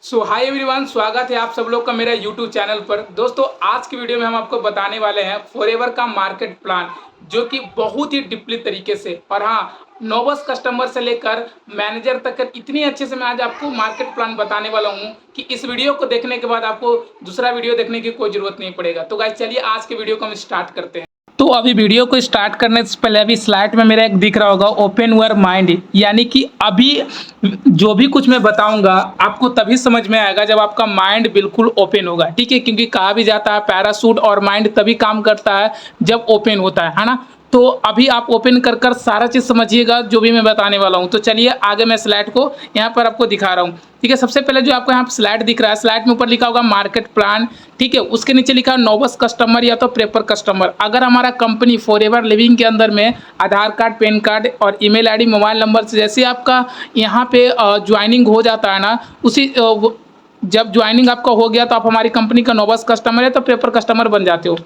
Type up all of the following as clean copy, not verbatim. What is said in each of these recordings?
सो hi everyone, स्वागत है आप सब लोग का मेरा यूट्यूब चैनल पर। दोस्तों, आज की वीडियो में हम आपको बताने वाले हैं फॉरएवर का मार्केट प्लान, जो कि बहुत ही डीपली तरीके से और हाँ, नोबस कस्टमर से लेकर मैनेजर तक इतनी अच्छे से मैं आज आपको मार्केट प्लान बताने वाला हूं कि इस वीडियो को देखने के बाद आपको दूसरा वीडियो देखने की कोई ज़रूरत नहीं पड़ेगा। तो गाइस, चलिए आज के वीडियो को हम स्टार्ट करते हैं। तो अभी वीडियो को स्टार्ट करने से पहले अभी स्लाइड में मेरा एक दिख रहा होगा ओपन योर माइंड, यानी कि अभी जो भी कुछ मैं बताऊंगा आपको तभी समझ में आएगा जब आपका माइंड बिल्कुल ओपन होगा। ठीक है, क्योंकि कहा भी जाता है पैराशूट और माइंड तभी काम करता है जब ओपन होता है ना। तो अभी आप ओपन कर कर सारा चीज़ समझिएगा जो भी मैं बताने वाला हूँ। तो चलिए आगे मैं स्लाइड को यहाँ पर आपको दिखा रहा हूँ। ठीक है, सबसे पहले जो आपको यहाँ पर स्लाइड दिख रहा है, स्लाइड में ऊपर लिखा होगा मार्केट प्लान। ठीक है, उसके नीचे लिखा है नोबस कस्टमर या तो प्रेफर कस्टमर। अगर हमारा कंपनी फॉरएवर लिविंग के अंदर में आधार कार्ड, पैन कार्ड और ईमेल आईडी, मोबाइल नंबर से जैसे आपका यहाँ पे ज्वाइनिंग हो जाता है ना, उसी जब ज्वाइनिंग आपका हो गया तो आप हमारी कंपनी का नोबस कस्टमर है तो प्रेफर कस्टमर बन जाते हो।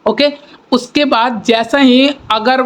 ओके, उसके बाद जैसा ही अगर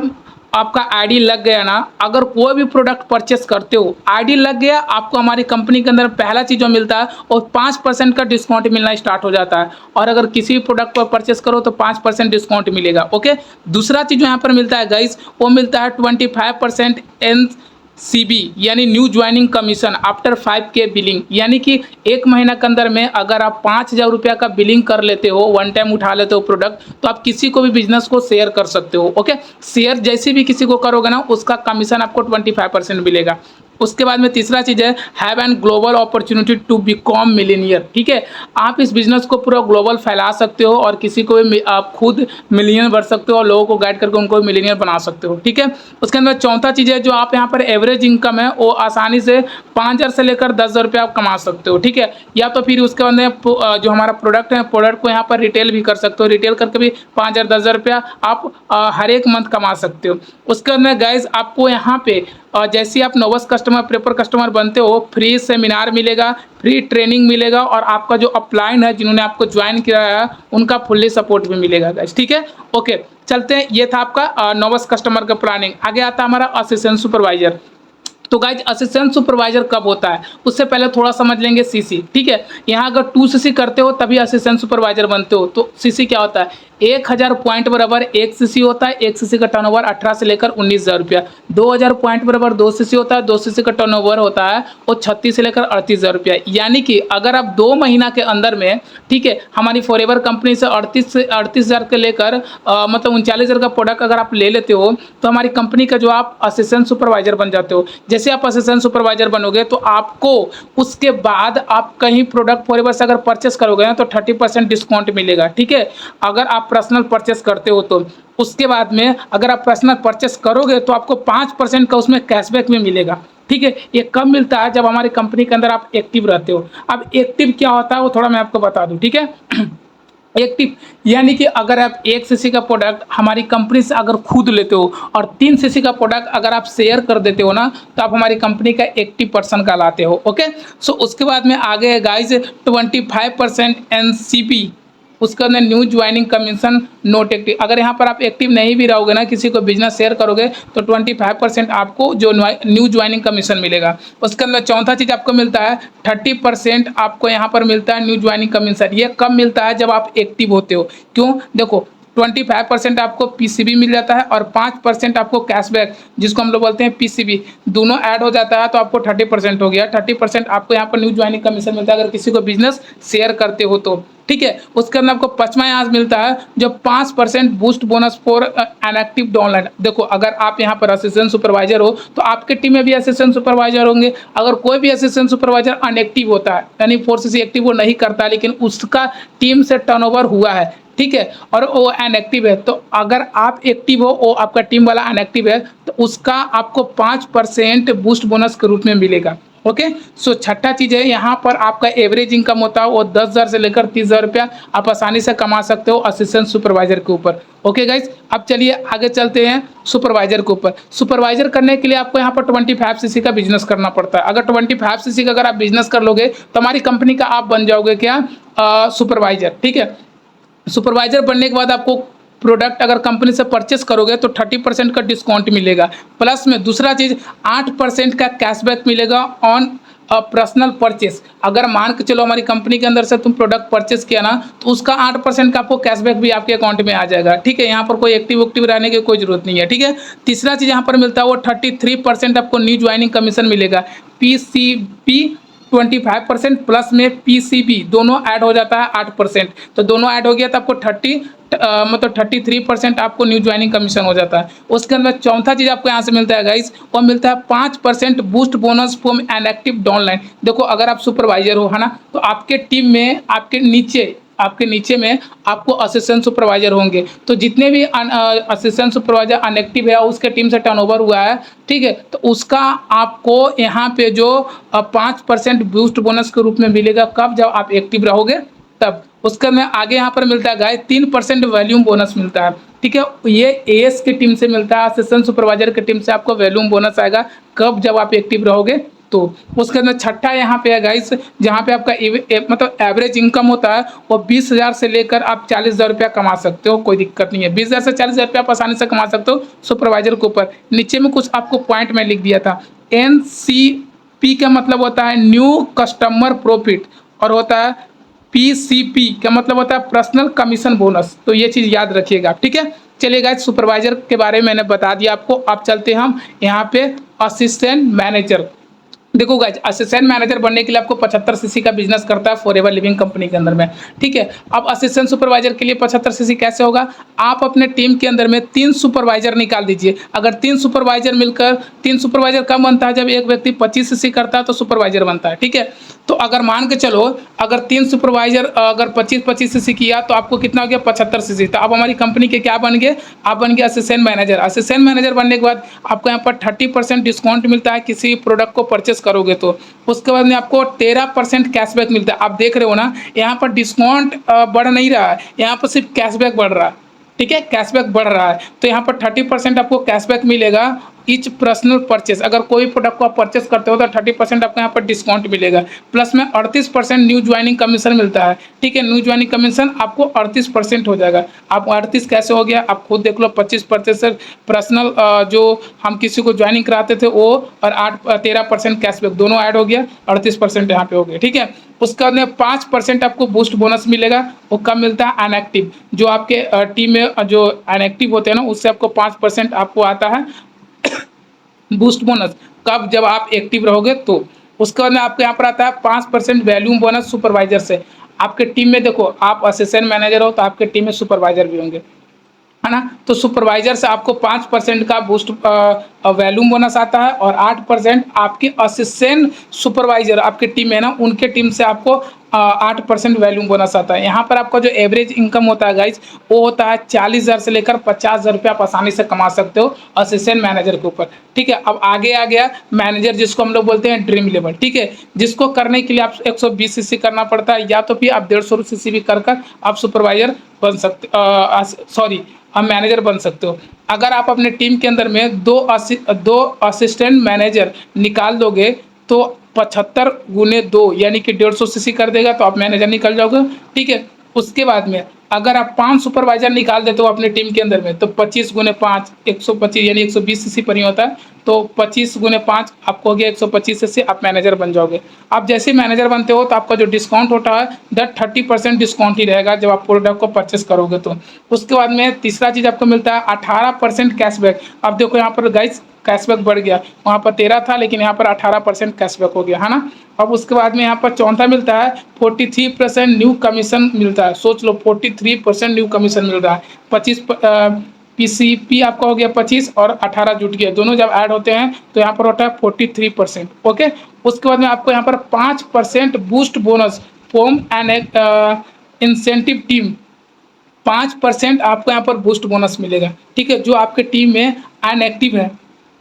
आपका आईडी लग गया ना, अगर कोई भी प्रोडक्ट परचेस करते हो, आईडी लग गया, आपको हमारी कंपनी के अंदर पहला चीज़ जो मिलता है वो 5% का डिस्काउंट मिलना स्टार्ट हो जाता है। और अगर किसी भी प्रोडक्ट पर परचेस करो तो 5% डिस्काउंट मिलेगा। ओके, दूसरा चीज़ जो यहाँ पर मिलता है गाइस, वो मिलता है 25% NCB यानी new joining commission after 5K billing, यानी कि एक महीना के अंदर में अगर आप 5,000 रुपया का बिलिंग कर लेते हो, वन टाइम उठा लेते हो प्रोडक्ट, तो आप किसी को भी बिजनेस को शेयर कर सकते हो। ओके, शेयर जैसे भी किसी को करोगे ना, उसका कमीशन आपको 25% मिलेगा। उसके बाद में तीसरा चीज़ है have an global opportunity to become millionaire. ठीक है, आप इस बिजनेस को पूरा ग्लोबल फैला सकते हो और किसी को भी आप खुद मिलियन बढ़ सकते हो और लोगों को गाइड करके उनको मिलीनियर बना सकते हो। ठीक है, उसके अंदर चौथा चीज़ है जो आप यहाँ पर एवरेज इनकम है वो आसानी से 5,000 से लेकर 10,000 रुपये आप कमा सकते हो। ठीक है, या तो फिर उसके अंदर जो हमारा प्रोडक्ट है, प्रोडक्ट को यहाँ पर रिटेल भी कर सकते हो, रिटेल करके भी 5,000 10,000 रुपया आप हर एक मंथ कमा सकते हो। उसके अंदर गाइज आपको यहाँ पे जैसे आप नोबस कस्टमर, प्रेफर कस्टमर बनते हो, फ्री सेमिनार मिलेगा, फ्री ट्रेनिंग मिलेगा और आपका जो अपलाइन है, जिन्होंने आपको ज्वाइन किया है, उनका फुल्ली सपोर्ट भी मिलेगा गाइस। ठीक है, ओके, चलते हैं। ये था आपका नोबस कस्टमर का प्लानिंग। आगे आता है हमारा असिस्टेंट सुपरवाइजर। तो गाइज असिस्टेंट सुपरवाइजर कब होता है, उससे पहले थोड़ा समझ लेंगे सीसी। ठीक है, यहाँ अगर 2 सीसी करते हो तभी असिस्टेंट सुपरवाइजर बनते हो। तो सीसी क्या होता है, 1,000 पॉइंट बराबर 1 सीसी होता है। 1 सीसी का टर्नओवर 18 से लेकर 19,000 रुपया। 2,000 पॉइंट बराबर 2 सीसी होता है। 2 सीसी का टर्नओवर होता है वो 36 से लेकर 38,000 रुपया। यानी कि अगर आप 2 महीना के अंदर में, ठीक है, हमारी फॉरएवर कंपनी से 38,000 के लेकर मतलब 39,000 का प्रोडक्ट अगर आप ले लेते हो तो हमारी कंपनी का जो आप असिस्टेंट सुपरवाइजर बन जाते हो। जैसे आप असिस्टेंट सुपरवाइजर बनोगे तो आपको उसके बाद आप कहीं प्रोडक्ट फॉरएवर से अगर परचेस करोगे ना तो 30% डिस्काउंट मिलेगा। ठीक है, अगर आप पर्सनल परचेस करते हो तो। उसके बाद में अगर आप पर्सनल परचेस करोगे तो आपको 5% का उसमें कैशबैक भी मिलेगा। ठीक है, ये कब मिलता है, जब हमारी कंपनी के अंदर आप एक्टिव रहते हो। अब एक्टिव क्या होता है वो थोड़ा मैं आपको बता दूं। ठीक है, एक्टिव यानी कि अगर आप 1 सीसी का प्रोडक्ट हमारी कंपनी से अगर खुद लेते हो और 3 सीसी का प्रोडक्ट अगर आप शेयर कर देते हो ना, तो आप हमारी कंपनी का एक्टिव पर्सन कहलाते हो। ओके, सो उसके बाद में आगे है गाइज 25% NCB, उसके अंदर new joining commission note active. अगर यहाँ पर आप एक्टिव नहीं भी रहोगे ना, किसी को बिजनेस शेयर करोगे तो 25% आपको जो न्यू ज्वाइनिंग कमीशन मिलेगा। उसके अंदर चौथा चीज़ आपको मिलता है 30% आपको यहाँ पर मिलता है न्यू ज्वाइनिंग कमीशन। ये कब मिलता है, जब आप एक्टिव होते हो। क्यों, देखो 25% आपको PCB मिल जाता है और 5% आपको कैशबैक, जिसको हम लोग बोलते हैं PCB, दोनों ऐड हो जाता है तो आपको 30% हो गया। 30% आपको यहाँ पर न्यू ज्वाइनिंग कमीशन मिलता है अगर किसी को बिजनेस शेयर करते हो तो। ठीक है, उसके अंदर आपको 5वां यहाँ मिलता है जो 5% boost bonus for unactive downline. देखो अगर आप यहाँ पर असिस्टेंट सुपरवाइजर हो तो आपके टीम में भी असिस्टेंट सुपरवाइजर होंगे। अगर कोई भी असिस्टेंट सुपरवाइजर अनएक्टिव होता है, यानी 4 सीसी एक्टिव वो नहीं करता लेकिन उसका टीम से टर्नओवर हुआ है, ठीक है, और वो अनएक्टिव है, तो अगर आप एक्टिव हो, वो आपका टीम वाला अनएक्टिव है, तो उसका आपको 5% बूस्ट बोनस के रूप में मिलेगा। ओके, सो छठा चीज़ है यहाँ पर आपका एवरेज इनकम होता है वो 10,000 से लेकर 30,000 रुपया आप आसानी से कमा सकते हो असिस्टेंट सुपरवाइजर के ऊपर। ओके गाइज, अब चलिए आगे चलते हैं सुपरवाइजर के ऊपर। सुपरवाइजर करने के लिए आपको यहाँ पर 25 सीसी का बिजनेस करना पड़ता है। अगर 25 सीसी का अगर आप बिजनेस कर लोगे तो हमारी कंपनी का आप बन जाओगे क्या, सुपरवाइजर। ठीक है, सुपरवाइजर बनने के बाद आपको प्रोडक्ट अगर कंपनी से परचेस करोगे तो 30% का डिस्काउंट मिलेगा। प्लस में दूसरा चीज़ 8% का कैशबैक मिलेगा ऑन पर्सनल परचेस, अगर मान के चलो हमारी कंपनी के अंदर से तुम प्रोडक्ट परचेस किया ना, तो उसका 8% का आपको कैशबैक भी आपके अकाउंट में आ जाएगा। ठीक है, यहाँ पर कोई एक्टिव रहने की कोई जरूरत नहीं है। ठीक है, तीसरा चीज यहाँ पर मिलता है वो 33% आपको न्यू ज्वाइनिंग कमीशन मिलेगा। पीसीपी 25% प्लस में पीसीबी दोनों ऐड हो जाता है 8%, तो दोनों ऐड हो गया तो आपको 33% आपको न्यू ज्वाइनिंग कमीशन हो जाता है। उसके अंदर चौथा चीज आपको यहाँ से मिलता है गाइस, वो मिलता है 5% boost bonus from an active downline. देखो अगर आप सुपरवाइजर हो, है ना, तो आपके टीम में आपके नीचे में आपको असिस्टेंट सुपरवाइजर होंगे, तो जितने भी असिस्टेंट सुपरवाइजर अनएक्टिव है उसके टीम से टर्नओवर हुआ है, ठीक है, तो उसका आपको यहाँ पे जो 5% बूस्ट बोनस के रूप में मिलेगा। कब? जब आप एक्टिव रहोगे तब। उसका में आगे यहाँ पर मिलता है गाइस 3% वैल्यूम बोनस मिलता है। ठीक है, ये एएस की टीम से मिलता है, असिस्टेंट सुपरवाइजर की टीम से आपको वैल्यूम बोनस आएगा। कब? जब आप एक्टिव रहोगे तो। उसके अंदर छठा यहाँ पे है गाइस, जहाँ पे आपका मतलब एवरेज इनकम होता है वो 20,000 से लेकर आप 40,000 रुपया कमा सकते हो, कोई दिक्कत नहीं है। 20,000 से 40,000 रुपया आप आसानी से कमा सकते हो सुपरवाइजर के ऊपर। नीचे में कुछ आपको पॉइंट में लिख दिया था, एनसीपी का मतलब होता है न्यू कस्टमर प्रॉफिट, और होता है पीसीपी का मतलब होता है पर्सनल कमीशन बोनस। तो ये चीज़ याद रखिएगा। ठीक है, चलिए गाइस, सुपरवाइजर के बारे में मैंने बता दिया आपको। अब चलते हैं हम यहाँ पे असिस्टेंट मैनेजर। देखो गाइज, असिस्टेंट मैनेजर बनने के लिए आपको 75 सीसी का बिजनेस करता है फॉरएवर लिविंग कंपनी के अंदर में। ठीक है, अब असिस्टेंट सुपरवाइजर के लिए 75 सीसी कैसे होगा? आप अपने टीम के अंदर में 3 सुपरवाइजर निकाल दीजिए। अगर 3 सुपरवाइजर मिलकर, 3 सुपरवाइजर कब बनता है? जब एक व्यक्ति 25 सीसी करता है तो सुपरवाइजर बनता है। ठीक है, तो अगर मान के चलो अगर 3 सुपरवाइजर अगर 25 सीसी किया तो आपको कितना हो गया? 75 सीसी। तो अब हमारी कंपनी के क्या बन गए? आप बन गए असिस्टेंट मैनेजर। असिस्टेंट मैनेजर बनने के बाद आपको यहाँ पर 30% डिस्काउंट मिलता है किसी प्रोडक्ट को परचेस करोगे तो। उसके बाद में आपको 13% कैशबैक मिलता है। आप देख रहे हो ना, यहाँ पर डिस्काउंट बढ़ नहीं रहा है, यहाँ पर सिर्फ कैशबैक बढ़ रहा है। ठीक है, कैशबैक बढ़ रहा है, तो यहाँ पर 30% आपको कैशबैक मिलेगा ईच पर्सनल परचेस। अगर कोई प्रोडक्ट को आप परचेस करते हो तो 30% आपको यहाँ पर डिस्काउंट मिलेगा। प्लस में 38% न्यू ज्वाइनिंग कमीशन मिलता है। ठीक है, न्यू ज्वाइनिंग कमीशन आपको 38% हो जाएगा। आप 38 कैसे हो गया आप खुद देख लो। 25% पर्सनल जो हम किसी को ज्वाइनिंग कराते थे वो, और 13% कैशबैक, दोनों ऐड हो गया, 38% यहाँ पे हो गया। ठीक है, उसके बाद में 5% आपको बूस्ट बोनस मिलेगा। वो कब मिलता है? अनएक्टिव, जो आपके टीम में जो अनएक्टिव होते हैं ना, उससे आपको 5% आपको आता है बूस्ट बोनस। कब? जब आप एक्टिव रहोगे तो। उसके बाद में आपको यहाँ पर आता है 5% वैल्यूम बोनस सुपरवाइजर से। आपके टीम में देखो, आप असिस्टेंट मैनेजर हो तो आपके टीम में सुपरवाइजर भी होंगे, है ना, तो सुपरवाइजर से आपको 5% का बूस्ट वैल्यूम बोनस आता है, और 8% आपके असिस्टेंट सुपरवाइजर आपकी टीम है ना, उनके टीम से आपको 8% वैल्यूम बोनस आता है। यहाँ पर आपका जो एवरेज इनकम होता है गाइज, वो होता है 40,000 से लेकर 50,000 रुपये आप आसानी से कमा सकते हो असिस्टेंट मैनेजर के ऊपर। ठीक है, अब आगे आ गया मैनेजर, जिसको हम लोग बोलते हैं ड्रीम लेवल। ठीक है, जिसको करने के लिए आप 120 सीसी करना पड़ता है, या तो फिर आप 150 सीसी भी कर आप सुपरवाइजर बन सकते, सॉरी आप मैनेजर बन सकते हो। अगर आप अपने टीम के अंदर में दो असिस्टेंट मैनेजर निकाल दोगे तो 75 गुने 2 यानी कि 150 सीसी कर देगा, तो आप मैनेजर निकल जाओगे। ठीक है, उसके बाद में अगर आप 5 सुपरवाइजर निकाल देते हो अपने टीम के अंदर में, तो 25 गुने 5 125 यानी 120 सीसी पर ही होता है, तो 25 गुने 5 आपको हो गया 125 सीसी, आप मैनेजर बन जाओगे। आप जैसे ही मैनेजर बनते हो तो आपका जो डिस्काउंट होता है दैट 30% डिस्काउंट ही रहेगा जब आप प्रोडक्ट को परचेस करोगे तो। उसके बाद में तीसरा चीज़ आपको मिलता है 18% कैशबैक। अब देखो यहाँ पर गाइस कैशबैक बढ़ गया, वहाँ पर 13 था लेकिन यहाँ पर 18% कैशबैक हो गया, है ना। अब उसके बाद में यहाँ पर चौथा मिलता है 43% न्यू कमीशन मिलता है। सोच लो 43% न्यू कमीशन मिल रहा है। 25 पीसीपी आपका हो गया 25 और 18 जुट गया, दोनों जब ऐड होते हैं तो यहाँ पर होता है 43%। ओके, उसके बाद में आपको यहाँ पर 5% boost bonus from N incentive team, 5% आपको यहाँ पर बूस्ट बोनस मिलेगा। ठीक है, जो आपके टीम में अनएक्टिव है,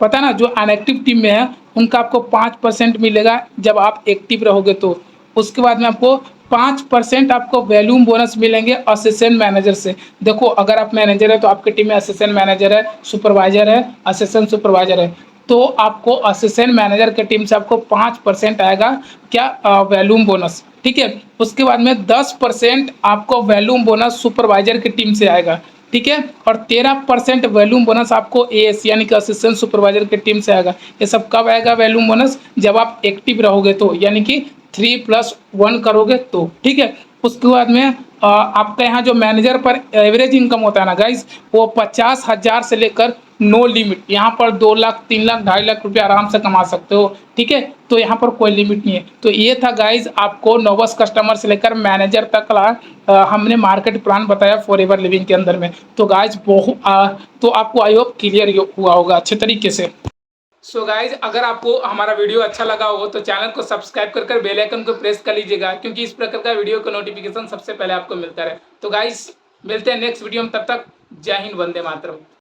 पता ना, जो अनएक्टिव टीम में है उनका आपको 5% मिलेगा जब आप एक्टिव रहोगे तो। उसके बाद में आपको 5% आपको वैल्यूम बोनस मिलेंगे असिस्टेंट मैनेजर से। देखो अगर आप मैनेजर है तो आपकी टीम में असिस्टेंट मैनेजर है, सुपरवाइजर है, असिस्टेंट सुपरवाइजर है, तो आपको असिस्टेंट मैनेजर की टीम से आपको 5% आएगा क्या वैल्यूम बोनस। ठीक है, उसके बाद में 10% आपको वैल्यूम बोनस सुपरवाइजर की टीम से आएगा। ठीक है। और 13% वैल्यूम बोनस आपको एएस यानी कि असिस्टेंट सुपरवाइजर की टीम से आएगा। ये सब कब आएगा वैल्यूम बोनस? जब आप एक्टिव रहोगे तो, यानी कि 3+1 करोगे तो, ठीक है। उसके बाद में आपका यहाँ जो मैनेजर पर एवरेज इनकम होता है ना गाइज, वो 50,000 से लेकर नो लिमिट, यहाँ पर 2 लाख 3 लाख 2.5 लाख रुपये आराम से कमा सकते हो, ठीक है। तो यहाँ पर कोई लिमिट नहीं है। तो ये था गाइज आपको नोबस कस्टमर से लेकर मैनेजर तक का हमने मार्केट प्लान बताया फॉरएवर लिविंग के अंदर में। तो गाइज तो आपको आई होप क्लियर हुआ होगा अच्छे तरीके से। सो गाइज, अगर आपको हमारा वीडियो अच्छा लगा हो तो चैनल को सब्सक्राइब कर बेल आइकन को प्रेस कर लीजिएगा, क्योंकि इस प्रकार का वीडियो का नोटिफिकेशन सबसे पहले आपको मिलता रहे। तो गाइज मिलते हैं नेक्स्ट वीडियो में, तब तक जय हिंद, वंदे मातरम।